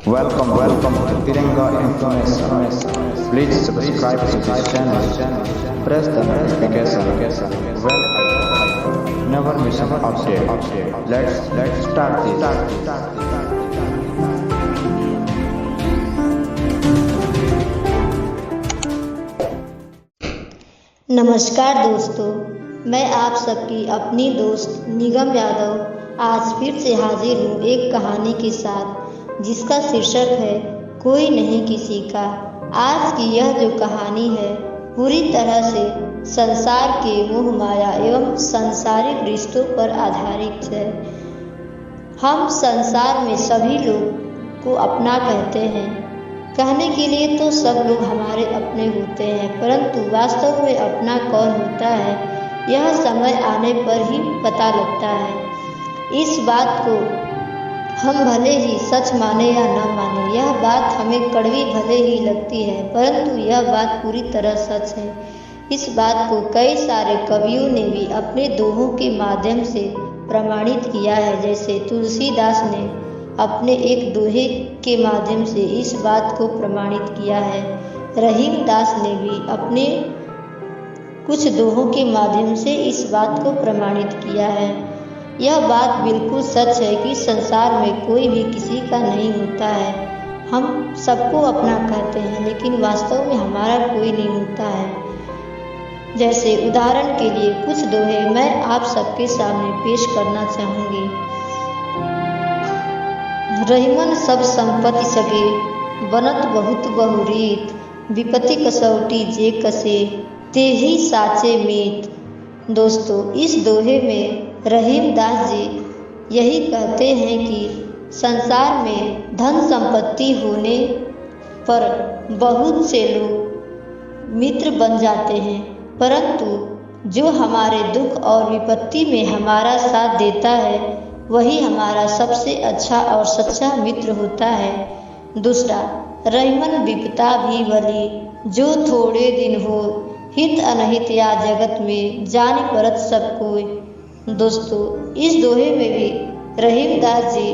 Welcome to Tiranga Information. Please subscribe to this channel. Press the notification bell. Never miss an update. Let's start this. नमस्कार दोस्तों, मैं आप सबकी अपनी दोस्त निगम यादव आज फिर से हाजिर हूँ एक कहानी के साथ जिसका शीर्षक है कोई नहीं किसी का। आज की यह जो कहानी है पूरी तरह से संसार के मोह माया एवं सांसारिक रिश्तों पर आधारित है। हम संसार में सभी लोग को अपना कहते हैं। कहने के लिए तो सब लोग हमारे अपने होते हैं, परंतु वास्तव में अपना कौन होता है यह समय आने पर ही पता लगता है। इस बात को हम भले ही सच माने या न माने, यह बात हमें कड़वी भले ही लगती है, परंतु यह बात पूरी तरह सच है। इस बात को कई सारे कवियों ने भी अपने दोहों के माध्यम से प्रमाणित किया है। जैसे तुलसीदास ने अपने एक दोहे के माध्यम से इस बात को प्रमाणित किया है। रहीम दास ने भी अपने कुछ दोहों के माध्यम से इस बात को प्रमाणित किया है। यह बात बिल्कुल सच है कि संसार में कोई भी किसी का नहीं होता है। हम सबको अपना कहते हैं, लेकिन वास्तव में हमारा कोई नहीं होता है। जैसे उदाहरण के लिए कुछ दोहे मैं आप सबके सामने पेश करना चाहूँगी। रहीमन सब संपत्ति सगे बनत बहुत बहुरीत, विपत्ति कसौटी जे कसे ते ही साचे मीत। दोस्तों, इस दोहे में रहीम दास जी यही कहते हैं कि संसार में धन संपत्ति होने पर बहुत से लोग मित्र बन जाते हैं, परंतु जो हमारे दुख और विपत्ति में हमारा साथ देता है वही हमारा सबसे अच्छा और सच्चा मित्र होता है। दूसरा, रहीमन विपता भी भली जो थोड़े दिन हो, हित अनहित या जगत में जान परत सब कोई। दोस्तों, इस दोहे में भी रहीम दास जी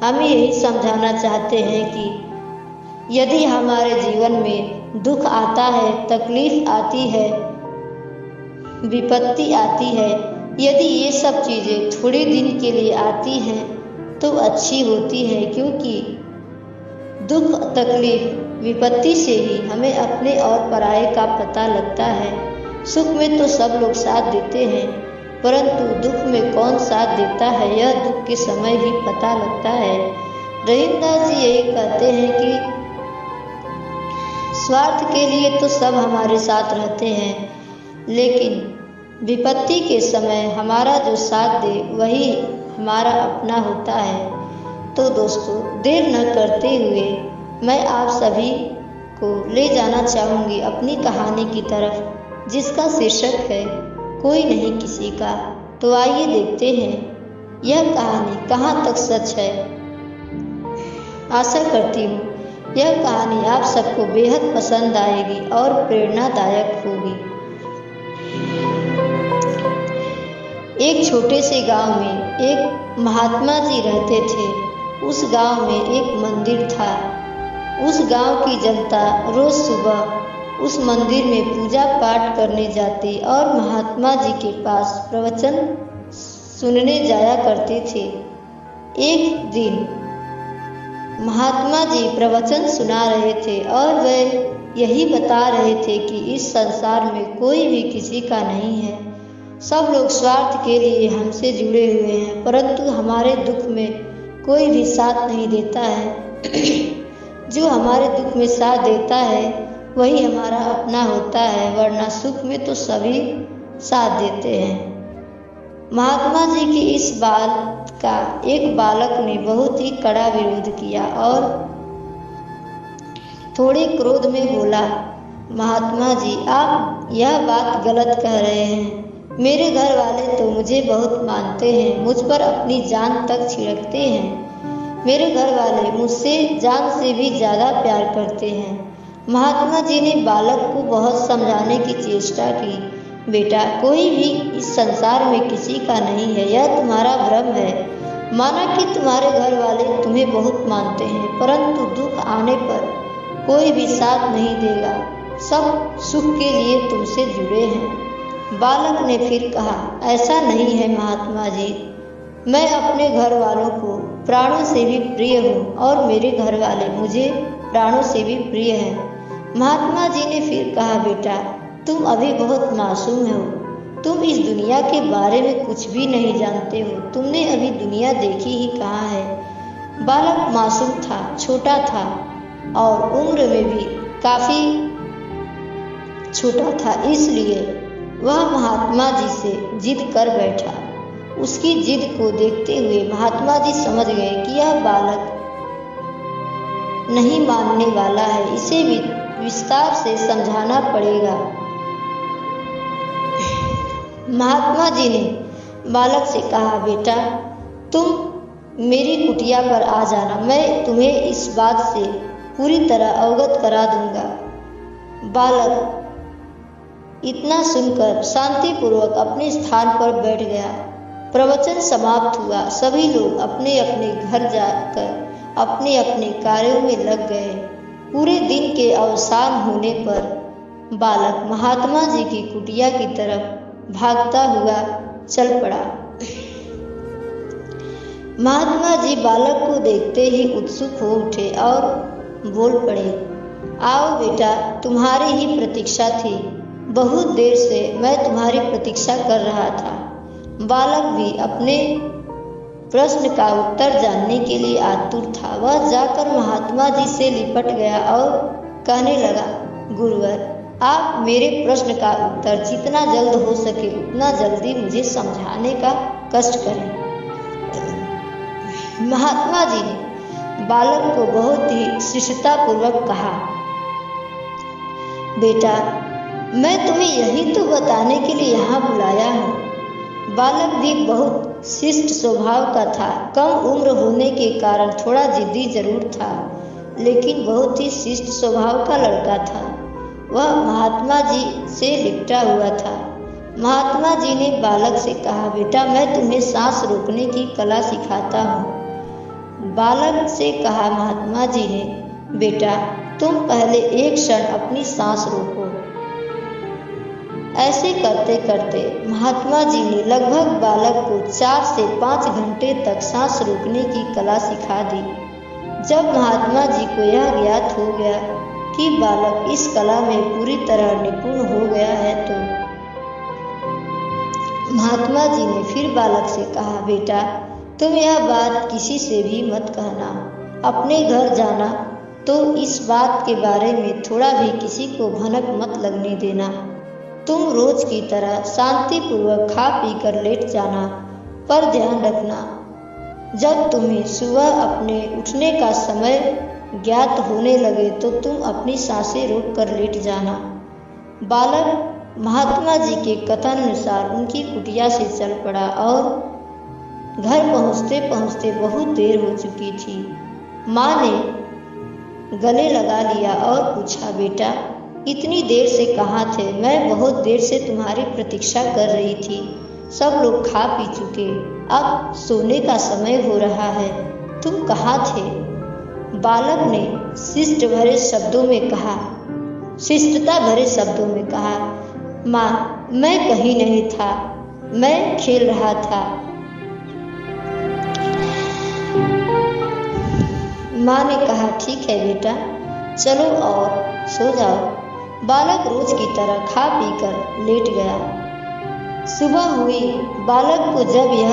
हमें यही समझाना चाहते हैं कि यदि हमारे जीवन में दुख आता है, तकलीफ आती है, विपत्ति आती है, यदि ये सब चीज़ें थोड़े दिन के लिए आती हैं तो अच्छी होती है, क्योंकि दुख तकलीफ विपत्ति से ही हमें अपने और पराये का पता लगता है। सुख में तो सब लोग साथ देते हैं, परंतु दुख में कौन साथ देता है यह दुख के समय ही पता लगता है। रहीमदास जी यही कहते हैं कि स्वार्थ के लिए तो सब हमारे साथ रहते हैं, लेकिन विपत्ति के समय हमारा जो साथ दे वही हमारा अपना होता है। तो दोस्तों, देर न करते हुए मैं आप सभी को ले जाना चाहूँगी अपनी कहानी की तरफ, जिसका शीर्षक है कोई नहीं किसी का। तो आइए देखते हैं यह कहानी कहाँ तक सच है। आशा करती हूँ यह कहानी आप सबको बेहद पसंद आएगी और प्रेरणादायक होगी। एक छोटे से गांव में एक महात्मा जी रहते थे। उस गांव में एक मंदिर था। उस गांव की जनता रोज सुबह उस मंदिर में पूजा पाठ करने जाती और महात्मा जी के पास प्रवचन सुनने जाया करते थे। एक दिन महात्मा जी प्रवचन सुना रहे थे और वे यही बता रहे थे कि इस संसार में कोई भी किसी का नहीं है। सब लोग स्वार्थ के लिए हमसे जुड़े हुए हैं, परंतु हमारे दुख में कोई भी साथ नहीं देता है। जो हमारे दुख में साथ देता है वही हमारा अपना होता है, वरना सुख में तो सभी साथ देते हैं। महात्मा जी की इस बात का एक बालक ने बहुत ही कड़ा विरोध किया और थोड़े क्रोध में बोला, महात्मा जी, आप यह बात गलत कह रहे हैं। मेरे घर वाले तो मुझे बहुत मानते हैं, मुझ पर अपनी जान तक छिड़कते हैं। मेरे घर वाले मुझसे जान से भी ज़्यादा प्यार करते हैं। महात्मा जी ने बालक को बहुत समझाने की चेष्टा की, बेटा, कोई भी इस संसार में किसी का नहीं है, यह तुम्हारा भ्रम है। माना कि तुम्हारे घर वाले तुम्हें बहुत मानते हैं, परंतु दुख आने पर कोई भी साथ नहीं देगा, सब सुख के लिए तुमसे जुड़े हैं। बालक ने फिर कहा, ऐसा नहीं है महात्मा जी, मैं अपने घर वालों को प्राणों से भी प्रिय हूँ और मेरे घर वाले मुझे प्राणों से भी प्रिय हैं। महात्मा जी ने फिर कहा, बेटा तुम अभी बहुत मासूम हो, तुम इस दुनिया के बारे में कुछ भी नहीं जानते हो, तुमने अभी दुनिया देखी ही कहाँ है। बालक मासूम था, छोटा था और उम्र में भी काफी छोटा था, इसलिए वह महात्मा जी से जिद कर बैठा। उसकी जिद को देखते हुए महात्मा जी समझ गए कि यह बालक नहीं मानने वाला है, इसे विस्तार से समझाना पड़ेगा। महात्मा जी ने बालक से कहा, बेटा तुम मेरी कुटिया पर आ जाना, मैं तुम्हें इस बात से पूरी तरह अवगत करा दूंगा। बालक इतना सुनकर शांतिपूर्वक अपने स्थान पर बैठ गया। प्रवचन समाप्त हुआ। सभी लोग अपने अपने घर जाकर अपने अपने कार्यों में लग गए। पूरे दिन के अवसान होने पर बालक महात्मा जी की कुटिया की तरफ भागता हुआ चल पड़ा। महात्मा जी बालक को देखते ही उत्सुक हो उठे और बोल पड़े, आओ बेटा, तुम्हारी ही प्रतीक्षा थी, बहुत देर से मैं तुम्हारी प्रतीक्षा कर रहा था। बालक भी अपने प्रश्न का उत्तर जानने के लिए आतुर था। वह जाकर महात्मा जी से लिपट गया और कहने लगा, गुरुवर, आप मेरे प्रश्न का उत्तर जितना जल्द हो सके उतना जल्दी मुझे समझाने का कष्ट करें। महात्मा जी ने बालक को बहुत ही शिष्टतापूर्वक कहा, बेटा मैं तुम्हें यही तो बताने के लिए यहाँ बुलाया हूँ। बालक भी बहुत शिष्ट स्वभाव का था। कम उम्र होने के कारण थोड़ा जिद्दी जरूर था, लेकिन बहुत ही शिष्ट स्वभाव का लड़का था। वह महात्मा जी से लिपटा हुआ था। महात्मा जी ने बालक से कहा, बेटा मैं तुम्हें सांस रोकने की कला सिखाता हूँ। बालक से कहा महात्मा जी ने, बेटा तुम पहले एक क्षण अपनी सांस रोको। ऐसे करते करते महात्मा जी ने लगभग बालक को 4 से 5 घंटे तक सांस रोकने की कला सिखा दी। जब महात्मा जी को यह ज्ञात हो गया कि बालक इस कला में पूरी तरह निपुण हो गया है, तो महात्मा जी ने फिर बालक से कहा, बेटा तुम यह बात किसी से भी मत कहना। अपने घर जाना तो इस बात के बारे में थोड़ा भी किसी को भनक मत लगने देना। तुम रोज की तरह शांतिपूर्वक खा पी कर लेट जाना, पर ध्यान रखना जब तुम्हें सुबह अपने उठने का समय ज्ञात होने लगे तो तुम अपनी सांसें रोक कर लेट जाना। बालक महात्मा जी के कथन अनुसार उनकी कुटिया से चल पड़ा और घर पहुँचते पहुँचते बहुत देर हो चुकी थी। माँ ने गले लगा लिया और पूछा, बेटा इतनी देर से कहाँ थे? मैं बहुत देर से तुम्हारी प्रतीक्षा कर रही थी। सब लोग खा पी चुके, अब सोने का समय हो रहा है, तुम कहाँ थे? बालक ने शिष्टता भरे शब्दों में कहा, माँ मैं कहीं नहीं था, मैं खेल रहा था। माँ ने कहा, ठीक है बेटा, चलो और सो जाओ। बालक रोज की तरह खा पी कर लेट गया। सुबह हुई। बालक को जब यह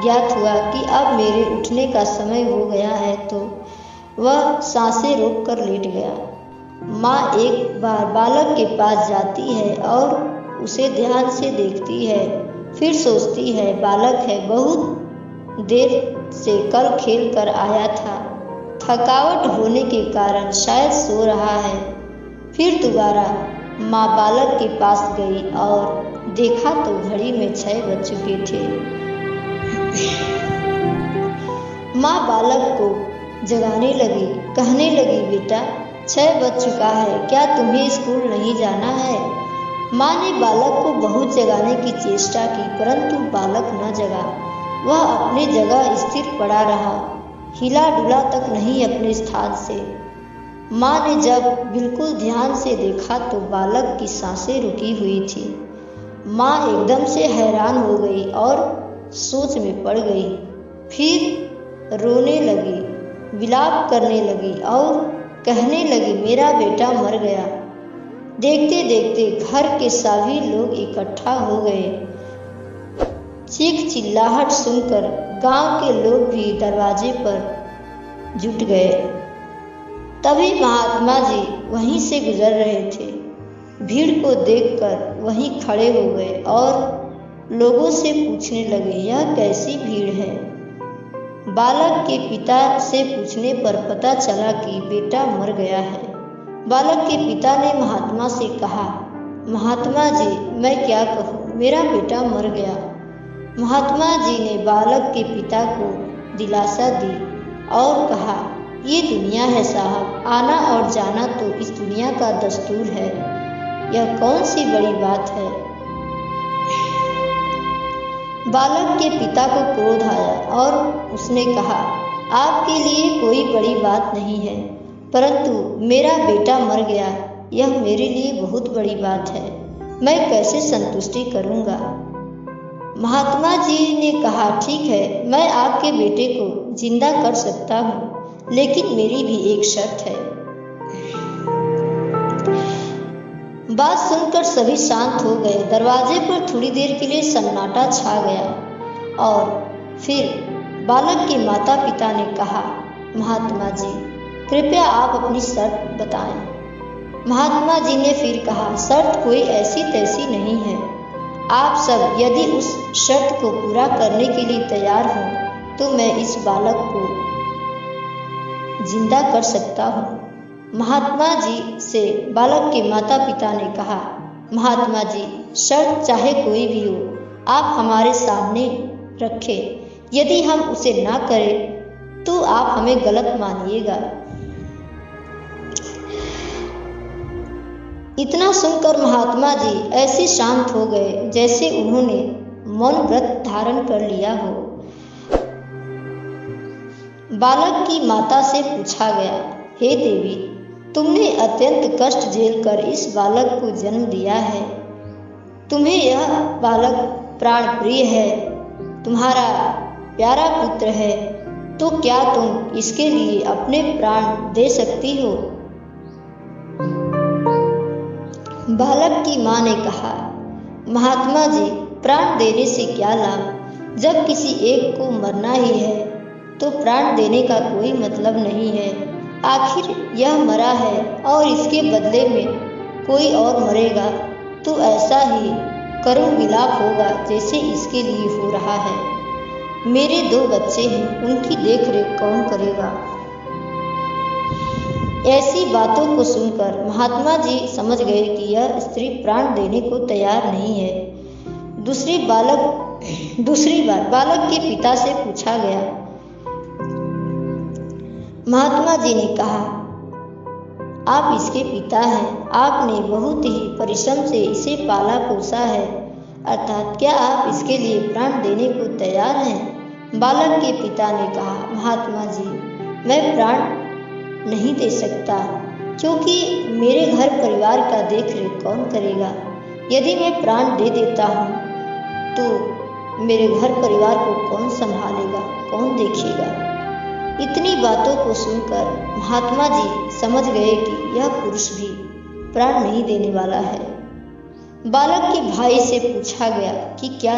ज्ञात हुआ कि अब मेरे उठने का समय हो गया है, तो वह सांसें रोक कर लेट गया। माँ एक बार बालक के पास जाती है और उसे ध्यान से देखती है, फिर सोचती है बालक है, बहुत देर से कल खेल कर आया था, थकावट होने के कारण शायद सो रहा है। फिर दोबारा माँ बालक के पास गई और देखा तो घड़ी में 6 बज चुके थे। माँ बालक को जगाने लगी, कहने लगी, बेटा 6 बज चुका है, क्या तुम्हें स्कूल नहीं जाना है? माँ ने बालक को बहुत जगाने की चेष्टा की, परंतु बालक न जगा। वह अपनी जगह स्थिर पड़ा रहा, हिला डुला तक नहीं अपने स्थान से। माँ ने जब बिल्कुल ध्यान से देखा तो बालक की सांसें रुकी हुई थी। माँ एकदम से हैरान हो गई और सोच में पड़ गई। फिर रोने लगी, विलाप करने लगी और कहने लगी, मेरा बेटा मर गया। देखते देखते घर के सभी लोग इकट्ठा हो गए। चीख चिल्लाहट सुनकर गांव के लोग भी दरवाजे पर जुट गए। तभी महात्मा जी वहीं से गुजर रहे थे। भीड़ को देखकर वहीं खड़े हो गए और लोगों से पूछने लगे, यह कैसी भीड़ है? बालक के पिता से पूछने पर पता चला कि बेटा मर गया है। बालक के पिता ने महात्मा से कहा, महात्मा जी मैं क्या कहूँ, मेरा बेटा मर गया। महात्मा जी ने बालक के पिता को दिलासा दी और कहा, ये दुनिया है साहब, आना और जाना तो इस दुनिया का दस्तूर है, यह कौन सी बड़ी बात है। बालक के पिता को क्रोध आया और उसने कहा, आपके लिए कोई बड़ी बात नहीं है, परंतु मेरा बेटा मर गया, यह मेरे लिए बहुत बड़ी बात है, मैं कैसे संतुष्टि करूँगा। महात्मा जी ने कहा, ठीक है, मैं आपके बेटे को जिंदा कर सकता हूँ, लेकिन मेरी भी एक शर्त है। बात सुनकर सभी शांत हो गए। दरवाजे पर थोड़ी देर के लिए सन्नाटा छा गया और फिर बालक के माता पिता ने कहा, महात्मा जी कृपया आप अपनी शर्त बताएं। महात्मा जी ने फिर कहा, शर्त कोई ऐसी तैसी नहीं है, आप सब यदि उस शर्त को पूरा करने के लिए तैयार हों तो मैं इस बालक को जिंदा कर सकता हूँ। महात्मा जी से बालक के माता पिता ने कहा, महात्मा जी शर्त चाहे कोई भी हो, आप हमारे सामने रखें, यदि हम उसे ना करें तो आप हमें गलत मानिएगा। इतना सुनकर महात्मा जी ऐसे शांत हो गए जैसे उन्होंने मौन व्रत धारण कर लिया हो। बालक की माता से पूछा गया, हे देवी, तुमने अत्यंत कष्ट झेलकर इस बालक को जन्म दिया है, तुम्हें यह बालक प्राण प्रिय है, तुम्हारा प्यारा पुत्र है, तो क्या तुम इसके लिए अपने प्राण दे सकती हो? बालक की माँ ने कहा, महात्मा जी प्राण देने से क्या लाभ, जब किसी एक को मरना ही है तो प्राण देने का कोई मतलब नहीं है। आखिर यह मरा है और इसके बदले में कोई और मरेगा तो ऐसा ही करुण विलाप होगा जैसे इसके लिए हो रहा है। मेरे 2 बच्चे हैं, उनकी देख रेख कौन करेगा? ऐसी बातों को सुनकर महात्मा जी समझ गए कि यह स्त्री प्राण देने को तैयार नहीं है। दूसरी बार बालक के पिता से पूछा गया। महात्मा जी ने कहा, आप इसके पिता हैं, आपने बहुत ही परिश्रम से इसे पाला पोसा है, अर्थात क्या आप इसके लिए प्राण देने को तैयार हैं? बालक के पिता ने कहा, महात्मा जी मैं प्राण नहीं दे सकता, क्योंकि मेरे घर परिवार का देख रेख कौन करेगा। यदि मैं प्राण दे देता हूँ तो मेरे घर परिवार को कौन संभालेगा, कौन देखेगा? इतनी बातों को सुनकर महात्मा जी समझ गए कि यह पुरुष भी प्राण नहीं देने वाला है। बालक के भाई से पूछा गया कि क्या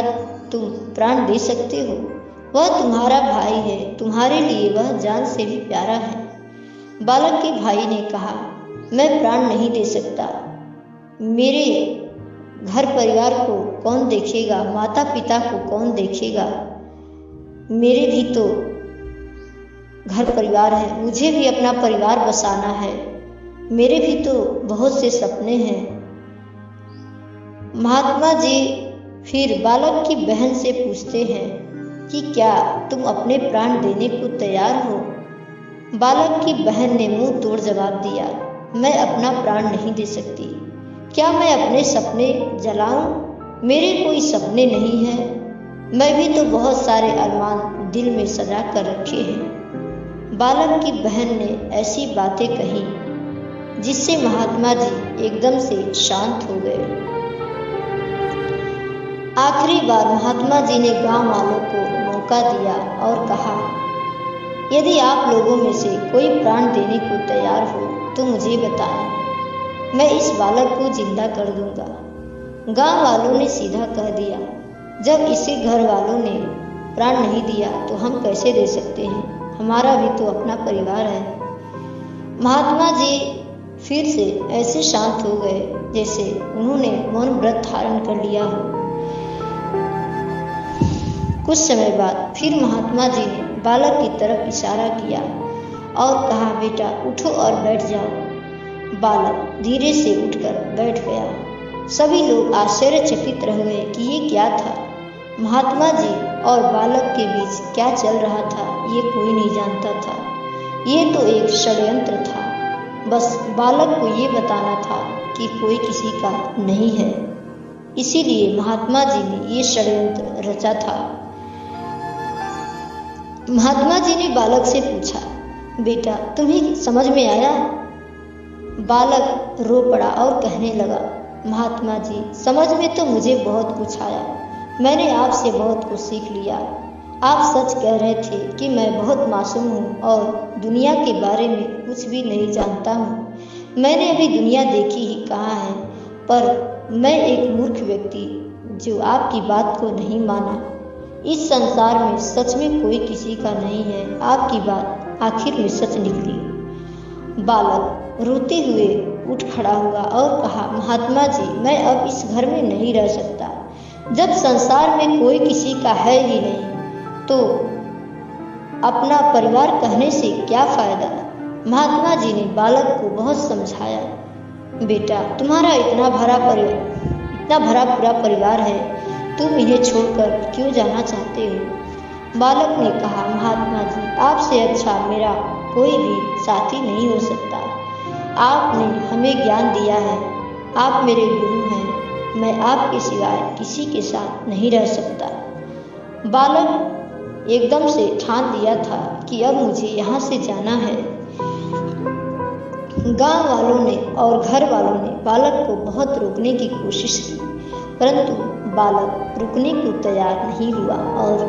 तुम प्राण दे सकते हो? वह तुम्हारा भाई है, तुम्हारे लिए वह जान से भी प्यारा है। बालक के भाई ने कहा, मैं प्राण नहीं दे सकता, मेरे घर परिवार को कौन देखेगा, माता पिता को कौन देखेगा, मेरे भी तो घर परिवार है, मुझे भी अपना परिवार बसाना है, मेरे भी तो बहुत से सपने हैं। महात्मा जी फिर बालक की बहन से पूछते हैं कि क्या तुम अपने प्राण देने को तैयार हो? बालक की बहन ने मुंह तोड़ जवाब दिया, मैं अपना प्राण नहीं दे सकती। क्या मैं अपने सपने जलाऊं? मेरे कोई सपने नहीं हैं। मैं भी तो बहुत सारे अरमान दिल में सजा कर रखे हैं। बालक की बहन ने ऐसी बातें कही जिससे महात्मा जी एकदम से शांत हो गए। आखिरी बार महात्मा जी ने गांव वालों को मौका दिया और कहा, यदि आप लोगों में से कोई प्राण देने को तैयार हो तो मुझे बताएं, मैं इस बालक को जिंदा कर दूंगा। गांव वालों ने सीधा कह दिया, जब इसे घर वालों ने प्राण नहीं दिया तो हम कैसे दे सकते हैं, हमारा भी तो अपना परिवार है। महात्मा जी फिर से ऐसे शांत हो गए जैसे उन्होंने मौन व्रत धारण कर लिया हो। कुछ समय बाद फिर महात्मा जी ने बालक की तरफ इशारा किया और कहा, बेटा उठो और बैठ जाओ। बालक धीरे से उठकर बैठ गया। सभी लोग आश्चर्यचकित रह गए कि ये क्या था। महात्मा जी और बालक के बीच क्या चल रहा था ये कोई नहीं जानता था। ये तो एक षड्यंत्र था। बस बालक को ये बताना था कि कोई किसी का नहीं है, इसीलिए महात्मा जी ने ये षड्यंत्र रचा था। महात्मा जी ने बालक से पूछा, बेटा तुम्हें समझ में आया? बालक रो पड़ा और कहने लगा, महात्मा जी समझ में तो मुझे बहुत कुछ आया। मैंने आपसे बहुत कुछ सीख लिया। आप सच कह रहे थे कि मैं बहुत मासूम हूँ और दुनिया के बारे में कुछ भी नहीं जानता हूँ। मैंने अभी दुनिया देखी ही कहाँ है, पर मैं एक मूर्ख व्यक्ति जो आपकी बात को नहीं माना। इस संसार में सच में कोई किसी का नहीं है। आपकी बात आखिर में सच निकली। बालक रोते हुए उठ खड़ा हुआ और कहा, महात्मा जी मैं अब इस घर में नहीं रह सकता। जब संसार में कोई किसी का है ही नहीं तो अपना परिवार कहने से क्या फायदा। महात्मा जी ने बालक को बहुत समझाया, बेटा तुम्हारा इतना भरा पूरा परिवार है, तुम इन्हें छोड़कर क्यों जाना चाहते हो। बालक ने कहा, महात्मा जी आपसे अच्छा मेरा कोई भी साथी नहीं हो सकता। आपने हमें ज्ञान दिया है, आप मेरे गुरु हैं, मैं आपके सिवाय किसी के साथ नहीं रह सकता। बालक एकदम से ठान लिया था कि अब मुझे यहाँ से जाना है। गांव वालों ने और घर वालों ने बालक को बहुत रोकने की कोशिश की, परंतु बालक रुकने को तैयार नहीं हुआ और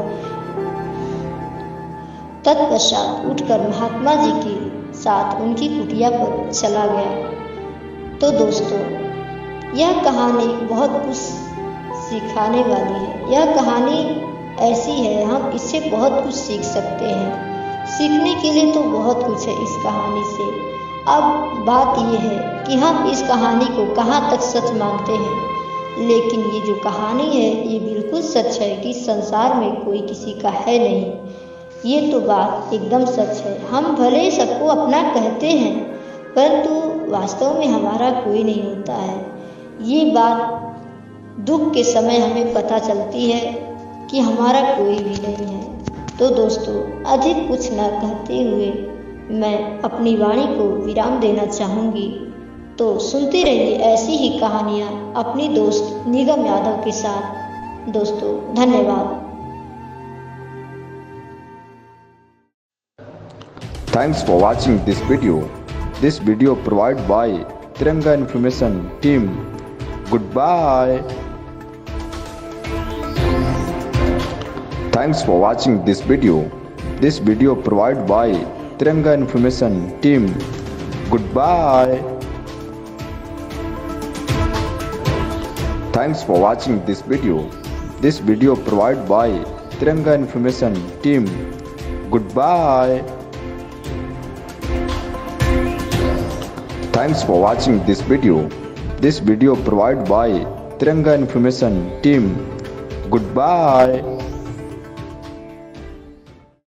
तत्पश्चात उठकर महात्मा जी के साथ उनकी कुटिया पर चला गया। तो दोस्तों यह कहानी बहुत कुछ सिखाने वाली है। यह कहानी ऐसी है, हम इससे बहुत कुछ सीख सकते हैं। सीखने के लिए तो बहुत कुछ है इस कहानी से। अब बात यह है कि हम इस कहानी को कहाँ तक सच मानते हैं, लेकिन ये जो कहानी है ये बिल्कुल सच है कि संसार में कोई किसी का है नहीं। ये तो बात एकदम सच है। हम भले सबको अपना कहते हैं, परंतु वास्तव में हमारा कोई नहीं होता है। ये बात दुख के समय हमें पता चलती है कि हमारा कोई भी नहीं है। तो दोस्तों अधिक कुछ न कहते हुए मैं अपनी वाणी को विराम देना चाहूँगी। तो सुनते रहिए ऐसी ही कहानियाँ अपनी दोस्त निगम यादव के साथ। दोस्तों धन्यवाद। Thanks for watching this video. This video provided by Tiranga Information Team. Goodbye. Thanks for watching this video. This video provided by Tiranga Information Team. Goodbye. Thanks for watching this video. This video provided by Tiranga Information Team. Goodbye. Thanks for watching this video. This video provided by Tiranga Information Team. Goodbye.